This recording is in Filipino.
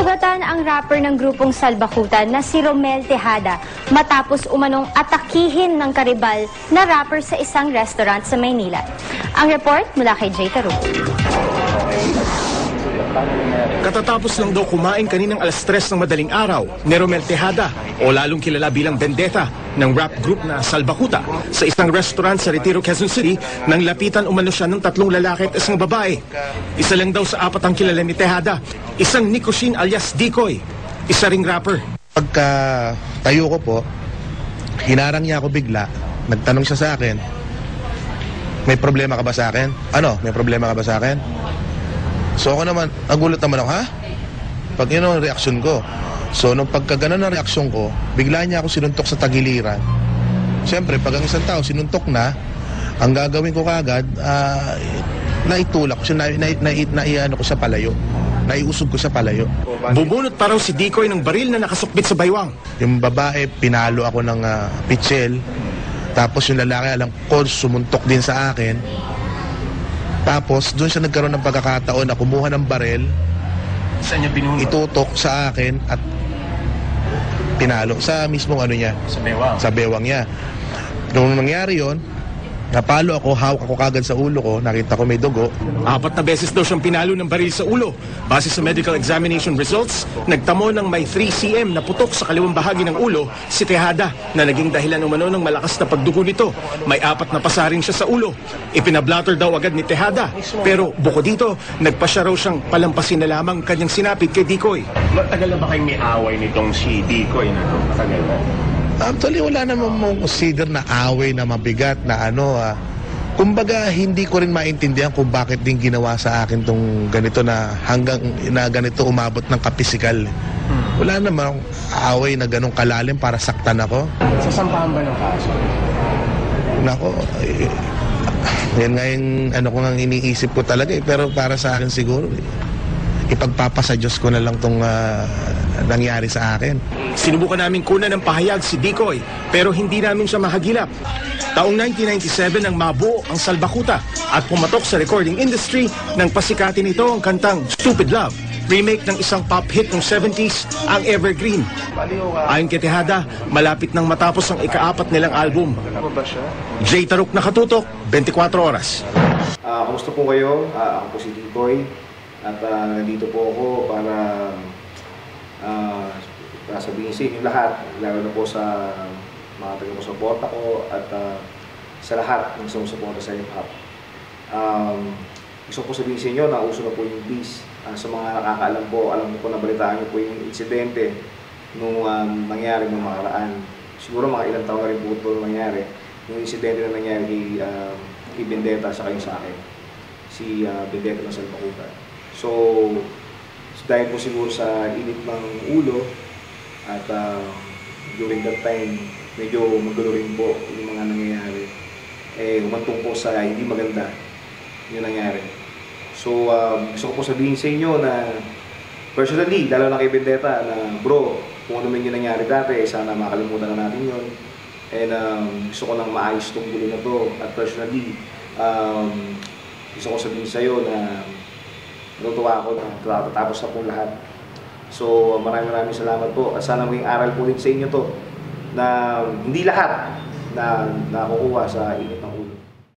Sugatan ang rapper ng grupong Salbakuta na si Romel Tejada matapos umanong atakihin ng karibal na rapper sa isang restaurant sa Maynila. Ang report mula kay Jay Taruk. Katatapos lang daw kumain kaninang alas 3 ng madaling araw ni Romel Tejada o lalong kilala bilang Vendetta ng rap group na Salbakuta sa isang restaurant sa Retiro, Quezon City nang lapitan umano siya ng 3 lalaki at isang babae. Isa lang daw sa 4 ang kilala ni Tejada, isang Nicoshin alias Dikoy, isa ring rapper. Pagka tayo ko po, hinarang niya ako bigla, nagtanong siya sa akin, may problema ka ba sa akin? Ano, may problema ka ba sa akin? So ako naman, nagulat naman ako, ha? Pag yun ang reaksyon ko. So nung pagka ganun ang reaksyon ko, bigla niya ako sinuntok sa tagiliran. Siyempre, pag ang isang tao sinuntok na, ang gagawin ko kagad, naitulak ko siya, naiano ko sa palayo. Naiusog ko sa palayo. Bubunot pa raw si Dikoy ng baril na nakasukbit sa baywang. Yung babae, pinalo ako ng pitchel. Tapos yung lalaki, alam ko, sumuntok din sa akin. Tapos, doon siya nagkaroon ng pagkakataon na kumuha ng barel, Saan niya binunot? itutok sa akin at pinalo sa mismong ano niya. Sa baywang. Sa bewang niya. Nung nangyari yon, napalo ako, hawak ako kagad sa ulo ko, nakita ko may dugo. 4 na beses daw siyang pinalo ng baril sa ulo. Base sa medical examination results, nagtamo ng may 3 cm na putok sa kaliwang bahagi ng ulo si Tejada na naging dahilan umano ng malakas na pagdugo nito. May 4 na pasa rin siya sa ulo. Ipinablatter daw agad ni Tejada. Pero bukod dito, nagpasya raw siyang palampasin na lamang kanyang sinapit kay Dikoy. Matagal na ba kayong may away nitong si Dikoy na ito? Matagal na? Actually, wala naman mong consider na away na mabigat na ano. Kumbaga, hindi ko rin maintindihan kung bakit din ginawa sa akin tong ganito na hanggang na ganito umabot ng kapisikal. Wala namang away na ganong kalalim para saktan ako. Sasampahan ba ng kaso? Nako, yan nga yung ano ko nang iniisip ko talaga pero para sa akin siguro, ipagpapasa Diyos ko na lang tong nangyari sa akin. Sinubukan namin kunan ng pahayag si Dikoy pero hindi namin siya mahagilap. Taong 1997 nang mabuo ang Salbakuta at pumatok sa recording industry nang pasikatin ito ang kantang Stupid Love, remake ng isang pop hit ng 70s, ang Evergreen. Ayon kay Tejada, malapit nang matapos ang ika-4 nilang album. Jay Taruk, nakatutok, 24 oras. Kamusta po kayo? Ako po si Dikoy at nandito po ako para sabihin sa inyo lahat, lalo na po sa mga taga-suporta ko at sa lahat ng sumusuporta sa hip-hop. Gusto ko sabihin sa inyo na uso na po yung peace. Sa mga nakakaalam po, alam ko na balitaan niyo po yung insidente nung nangyari nung makaraan. Siguro mga ilang taon na rin po ito nangyari. Yung insidente na nangyari kay Vendetta sa kayo sa akin. Si Vendetta ng Salbakuta. So, dahil po siguro sa init ng ulo at during that time, medyo magulo rin po yung mga nangyayari. Humantong po sa hindi maganda yung nangyari. So, gusto ko po sabihin sa inyo na personally, lalo na kay Vendetta, na bro, kung ano man yung nangyari dati, sana makalimutan na natin yun. And gusto ko nang maayos itong gulo na to. At personally, gusto ko sabihin sa iyo na natutuwa ako na tatapos na pong lahat. So maraming salamat po at sana maging aral po din sa inyo to na hindi lahat na nakukuha sa init